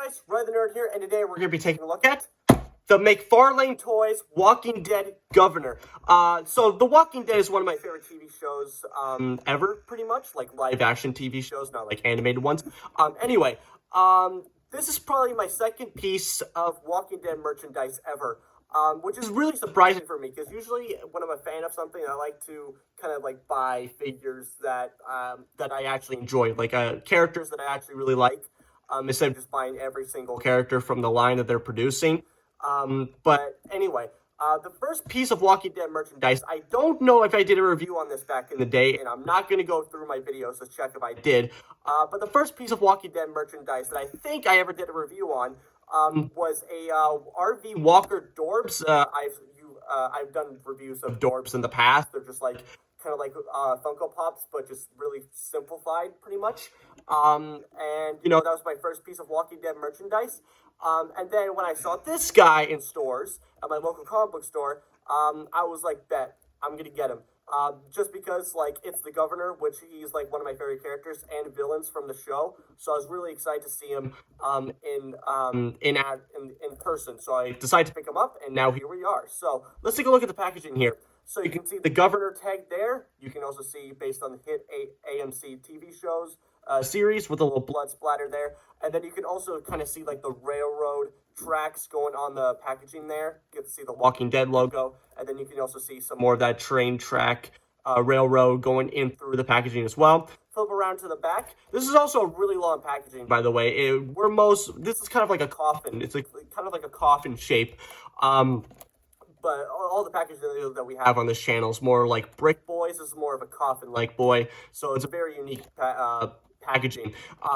guys, Red the Nerd here, and today we're going to be taking a look at the McFarlane Toys Walking Dead Governor. So The Walking Dead is one of my favorite TV shows ever, pretty much, like live-action TV shows, not like animated ones. Anyway, this is probably my second piece of Walking Dead merchandise ever. Which is really surprising for me, because usually when I'm a fan of something, I like to kind of like buy figures that that I actually enjoy, like characters that I actually really like, instead of just buying every single character from the line that they're producing. But anyway, the first piece of Walking Dead merchandise, I don't know if I did a review on this back in the day, and I'm not going to go through my videos to check if I did. But the first piece of Walking Dead merchandise that I think I ever did a review on was a RV Walker Dorbs. I've done reviews of Dorbs in the past. They're just like kind of like Funko Pops, but just really simplified, pretty much. And you know, that was my first piece of Walking Dead merchandise. And then when I saw this guy in stores at my local comic book store, I was like, bet, I'm gonna get him. Just because, like, it's the Governor, which he's, like, one of my favorite characters and villains from the show. So I was really excited to see him in person. So I decided to pick him up, and now here we are. So let's take a look at the packaging here. So you can see the Governor tag there. You can also see, based on the hit AMC TV shows series, with a little blood splatter there. And then you can also kind of see, like, the railroad tracks going on the packaging there. You get to see the Walking Dead logo, and then you can also see some more of that train track railroad going in through the packaging as well. Flip around to the back. This is also a really long packaging, by the way. This is kind of like a coffin. It's like kind of like a coffin shape. But all the packaging that we have on this channel is more like Brick Boys. This is more of a coffin-like boy, so it's a very unique packaging.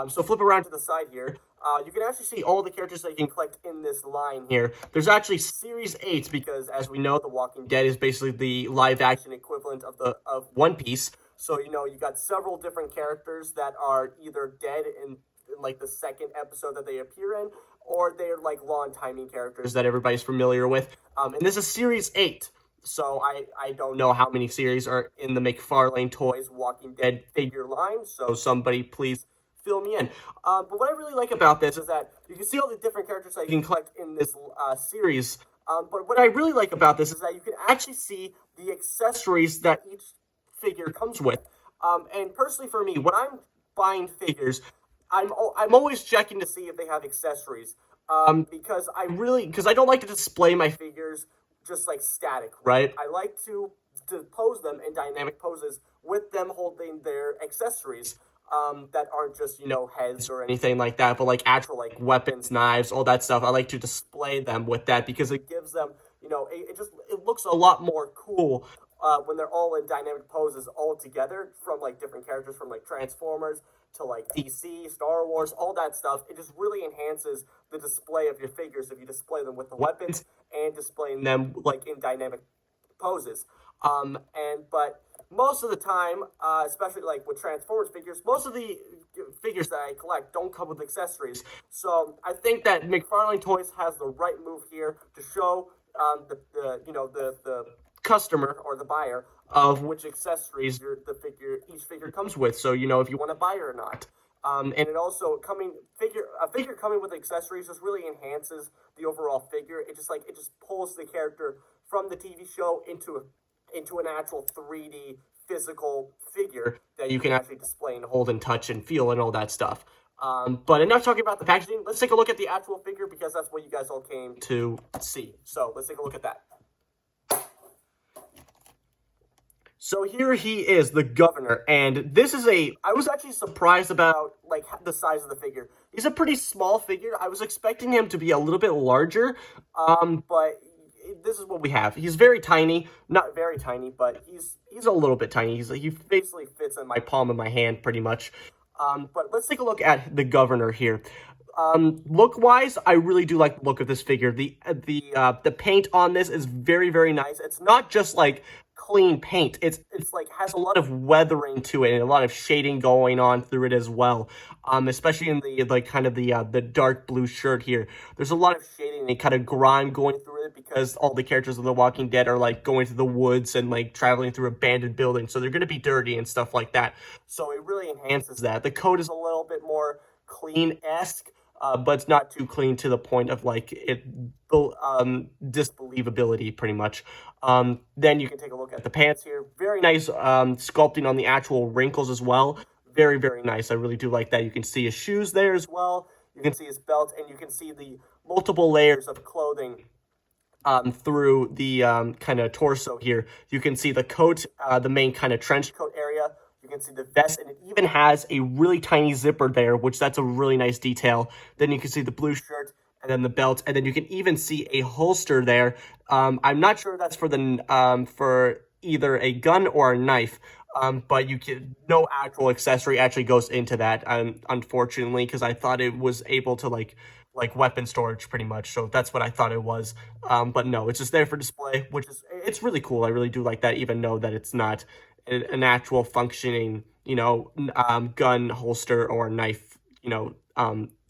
So flip around to the side here. You can actually see all the characters that you can collect in this line here. There's actually Series 8, because as we know, The Walking Dead is basically the live-action equivalent of One Piece. So, you know, you got several different characters that are either dead in like the second episode that they appear in, or they're like long-timing characters that everybody's familiar with. And this is Series 8. So I don't know how many series are in the McFarlane Toys Walking Dead figure line, so somebody please fill me in. But what I really like about this is that you can see all the different characters that you can collect in this series. But what I really like about this is that you can actually see the accessories that each figure comes with. And personally for me, when I'm buying figures, I'm always checking to see if they have accessories. Because I don't like to display my figures just like static, right? I like to pose them in dynamic poses with them holding their accessories that aren't just, you know, heads or anything like that, but like actual like weapons, knives, all that stuff. I like to display them with that because it gives them, you know, it looks a lot more cool when they're all in dynamic poses all together, from like different characters, from like Transformers to like DC, Star Wars, all that stuff. It just really enhances the display of your figures if you display them with the weapons and displaying them like in dynamic poses. But most of the time, especially like with Transformers figures, most of the figures that I collect don't come with accessories. So I think that McFarlane Toys has the right move here to show the customer or the buyer of which accessories each figure comes with. So, you know, if you want to buy it or not. And it also a figure coming with accessories just really enhances the overall figure. It just pulls the character from the TV show into an actual 3D physical figure that you can actually display and hold and touch and feel and all that stuff. But enough talking about the packaging. Let's take a look at the actual figure, because that's what you guys all came to see. So let's take a look at that. So here he is, the Governor, and this is I was actually surprised about, like, the size of the figure. He's a pretty small figure. I was expecting him to be a little bit larger, but this is what we have. He's very tiny, not very tiny, but he's a little bit tiny. He basically fits in my palm of my hand, pretty much. But let's take a look at the Governor here. Look-wise, I really do like the look of this figure. The paint on this is very, very nice. It's not just, like, clean paint. It's like has a lot of weathering to it and a lot of shading going on through it as well. Especially in the dark blue shirt here. There's a lot of shading and kind of grime going through it, because all the characters of The Walking Dead are like going through the woods and like traveling through abandoned buildings, so they're going to be dirty and stuff like that. So it really enhances that. The coat is a little bit more clean-esque. but it's not too clean to the point of like it disbelievability pretty much. Then you can take a look at the pants here. Very nice sculpting on the actual wrinkles as well. Very, very nice. I really do like that. You can see his shoes there as well. You can see his belt, and you can see the multiple layers of clothing through the kind of torso here. You can see the coat, the main kind of trench coat area. You can see the vest, and it even has a really tiny zipper there, which that's a really nice detail. Then you can see the blue shirt, and then the belt, and then you can even see a holster there. I'm not sure that's for either a gun or a knife. But no actual accessory actually goes into that, unfortunately, because I thought it was able to like weapon storage pretty much. So that's what I thought it was. But no, it's just there for display, it's really cool. I really do like that, even though that it's not an actual functioning, gun holster or knife,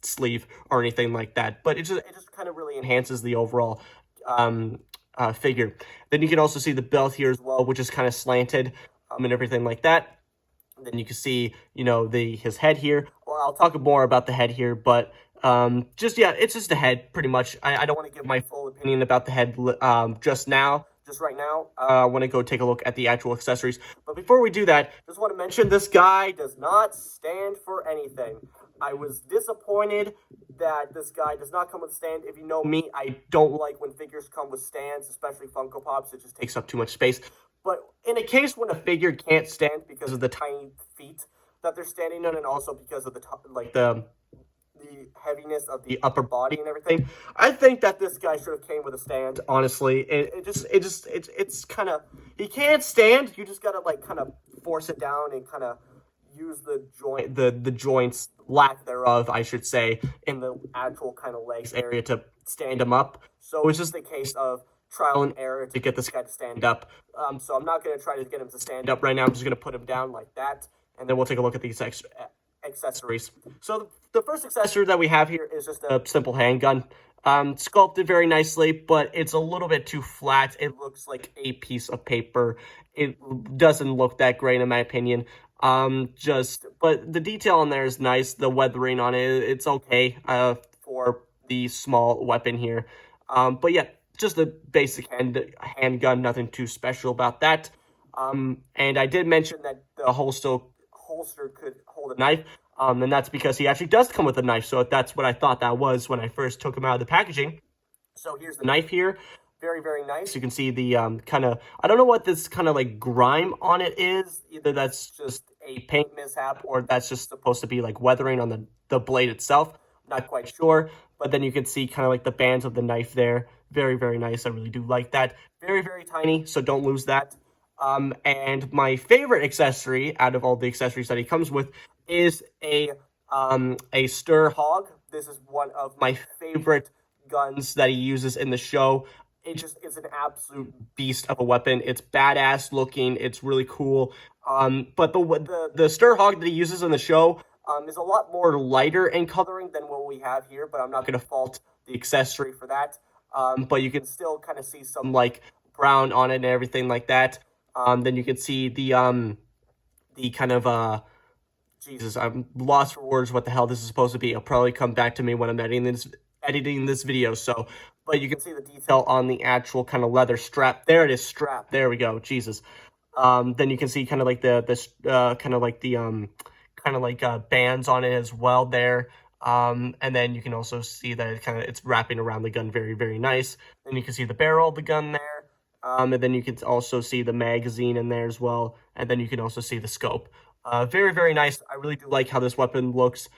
sleeve or anything like that. But it just kind of really enhances the overall figure. Then you can also see the belt here as well, which is kind of slanted and everything like that. And then you can see, his head here. Well, I'll talk more about the head here, but it's just the head pretty much. I don't want to give my full opinion about the head just right now. I want to go take a look at the actual accessories. But before we do that, just want to mention this guy does not stand for anything. I was disappointed that this guy does not come with a stand. If you know me, I don't like when figures come with stands, especially Funko Pops. It just takes up too much space. But in a case when a figure can't stand because of the tiny feet that they're standing on, and also because of the heaviness of the upper body and everything, I think that this guy should have came with a stand. Honestly, it's kind of, he can't stand. You just gotta kind of force it down and kind of use the joints, lack thereof, I should say, in the actual kind of legs area to stand him up. So it's just a case of trial and error to get this guy to stand up. So I'm not going to try to get him to stand up right now. I'm just going to put him down like that, and then we'll take a look at these accessories. So the first accessory that we have here is just a simple handgun. Sculpted very nicely, but it's a little bit too flat. It looks like a piece of paper. It doesn't look that great in my opinion. But the detail on there is nice. The weathering on it, it's okay for the small weapon here. But yeah, just a basic handgun, nothing too special about that. And I did mention that the holster could hold a knife, and that's because he actually does come with a knife. So that's what I thought that was when I first took him out of the packaging. So here's the knife here. Very, very nice. You can see the kind of, I don't know what this kind of like grime on it is. Either that's just a paint mishap or that's just supposed to be like weathering on the blade itself. Not quite sure. But then you can see kind of like the bands of the knife there. Very, very nice. I really do like that. Very, very tiny, so don't lose that. And my favorite accessory out of all the accessories that he comes with is a stir hog. This is one of my favorite guns that he uses in the show. It just is an absolute beast of a weapon. It's badass looking. It's really cool. But the stir hog that he uses in the show is a lot more lighter in coloring than what we have here, but I'm not going to fault the accessory for that. But you can still kind of see some like brown on it and everything like that. Then you can see the kind of Jesus, I'm lost for words what the hell this is supposed to be. It'll probably come back to me when I'm editing this video. So, but you can see the detail on the actual kind of leather strap. There it is, strap. There we go. Jesus. Then you can see kind of like the bands on it as well there. And then you can also see that it's wrapping around the gun very, very nice. Then you can see the barrel of the gun there. And then you can also see the magazine in there as well. And then you can also see the scope. Very, very nice. I really do like how this weapon looks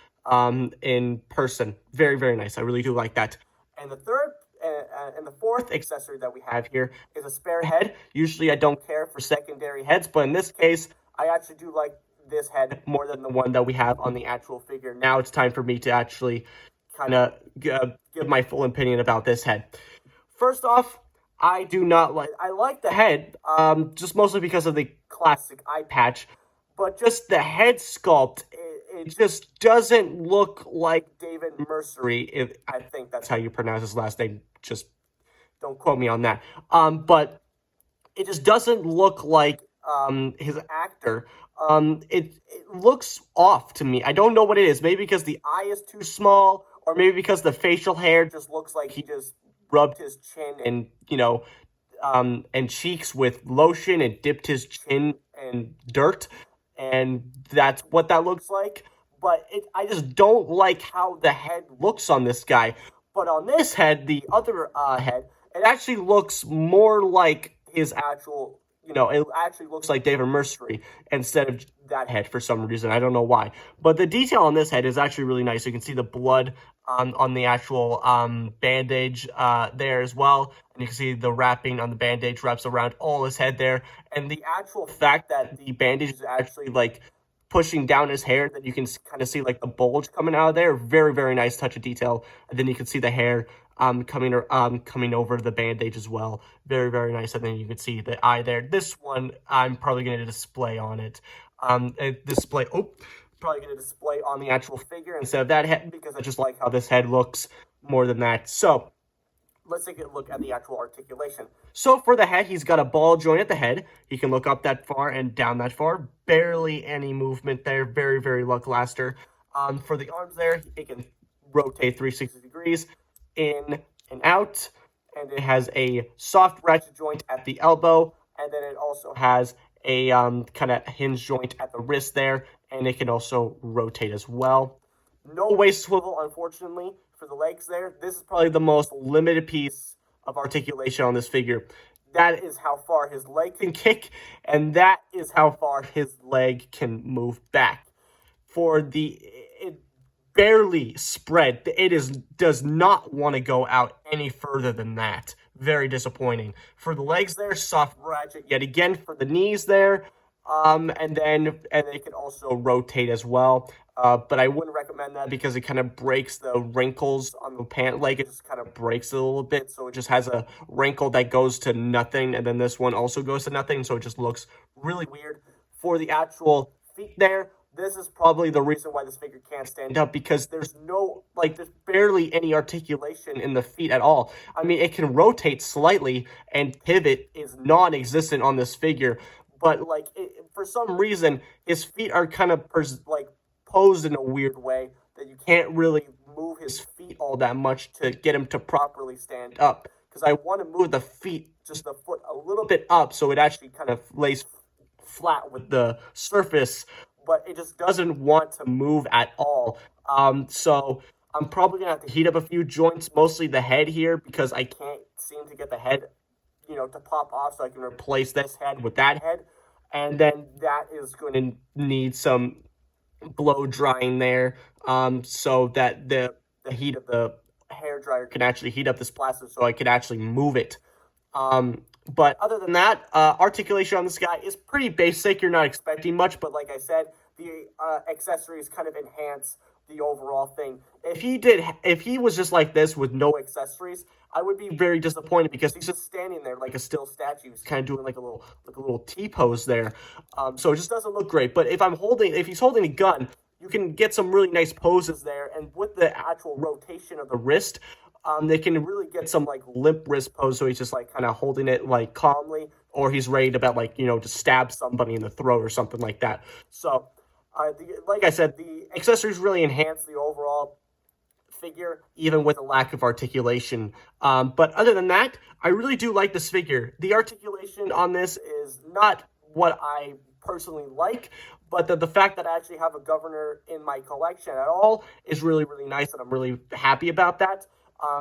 in person. Very, very nice. I really do like that. And the fourth accessory that we have here is a spare head. Usually I don't care for secondary heads, but in this case, I actually do like this head more than the one that we have on the actual figure. Now it's time for me to actually kind of give my full opinion about this head. First off, I like the head, just mostly because of the classic eye patch, but just the head sculpt, it just doesn't look like David Mercury. I think that's how you pronounce his last name. Just don't quote me on that. But it just doesn't look like his actor. It looks off to me. I don't know what it is. Maybe because the eye is too small, or maybe because the facial hair just looks like he just rubbed his chin and, and cheeks with lotion and dipped his chin in dirt, and that's what that looks like. But I just don't like how the head looks on this guy. But on this head, the other head, it actually looks more like his actual, it actually looks like David Mercury instead of that head for some reason. I don't know why. But the detail on this head is actually really nice. You can see the blood on the actual bandage there as well. And you can see the wrapping on the bandage wraps around all his head there. And the actual fact that the bandage is actually like pushing down his hair, that you can kind of see like the bulge coming out of there. Very, very nice touch of detail. And then you can see the hair coming over the bandage as well. Very, very nice. And then you can see the eye there. This one I'm probably going to display on it. Probably going to display on the actual figure instead of that head, because I just like how this head looks more than that. So let's take a look at the actual articulation. So for the head, he's got a ball joint at the head. He can look up that far and down that far. Barely any movement there. Very, very lackluster. For the arms there, it can rotate 360 degrees in and out. And it has a soft ratchet joint at the elbow. And then it also has a kind of hinge joint at the wrist there. And it can also rotate as well. No waist swivel, unfortunately, for the legs there. This is probably the most limited piece of articulation on this figure. That is how far his leg can kick, and that is how far his leg can move back. It barely spread. Does not want to go out any further than that. Very disappointing. For the legs there, soft ratchet yet again. For the knees there, and they can also rotate as well. But I wouldn't recommend that because it kind of breaks the wrinkles on the pant leg. It just kind of breaks it a little bit. So it just has a wrinkle that goes to nothing. And then this one also goes to nothing. So it just looks really weird. For the actual feet there, this is probably the reason why this figure can't stand up, because there's barely any articulation in the feet at all. I mean, it can rotate slightly, and pivot is non-existent on this figure. But for some reason, his feet are kind of posed in a weird way that you can't really move his feet all that much to get him to properly stand up. Because I want to move the feet, just the foot, a little bit up so it actually kind of lays flat with the surface, but it just doesn't want to move at all. So I'm probably going to have to heat up a few joints, mostly the head here, because I can't seem to get the head to pop off, so I can replace this head with that head. And then that is going to need some blow drying there, so that the heat of the hair dryer can actually heat up this plastic so I can actually move it. But other than that, articulation on this guy is pretty basic. You're not expecting much, but like I said, the accessories kind of enhance the overall thing. If he was just like this with no accessories, I would be very disappointed, because he's just standing there like a still statue. He's kind of doing like a little T-pose there. So it just doesn't look great. But if he's holding a gun, you can get some really nice poses there. And with the actual rotation of the wrist, they can really get some limp wrist pose. So he's just kind of holding it calmly, or he's ready to to stab somebody in the throat or something like that. So like I said, the accessories really enhance the overall figure, even with a lack of articulation. But other than that, I really do like this figure. The articulation on this is not what I personally like, but the fact that I actually have a governor in my collection at all is really, really nice, and I'm really happy about that.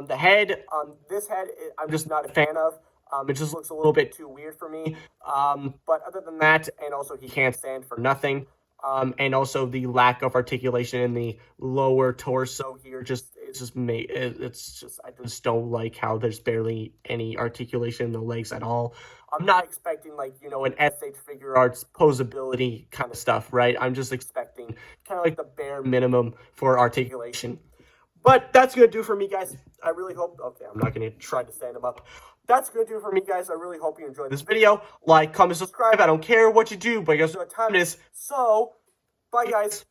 The head, this head, I'm just not a fan of. It just looks a little bit too weird for me. But other than that, and also he can't stand for nothing. And also the lack of articulation in the lower torso here, I just don't like how there's barely any articulation in the legs at all. I'm not expecting an SH Figure Arts posability kind of stuff, right? I'm just expecting kind of the bare minimum for articulation. But that's going to do for me, guys. I really hope... Okay, I'm not going to try to stand him up. That's going to do for me, guys. I really hope you enjoyed this video. Like, comment, subscribe. I don't care what you do, but you guys know what time it is. So, bye, guys.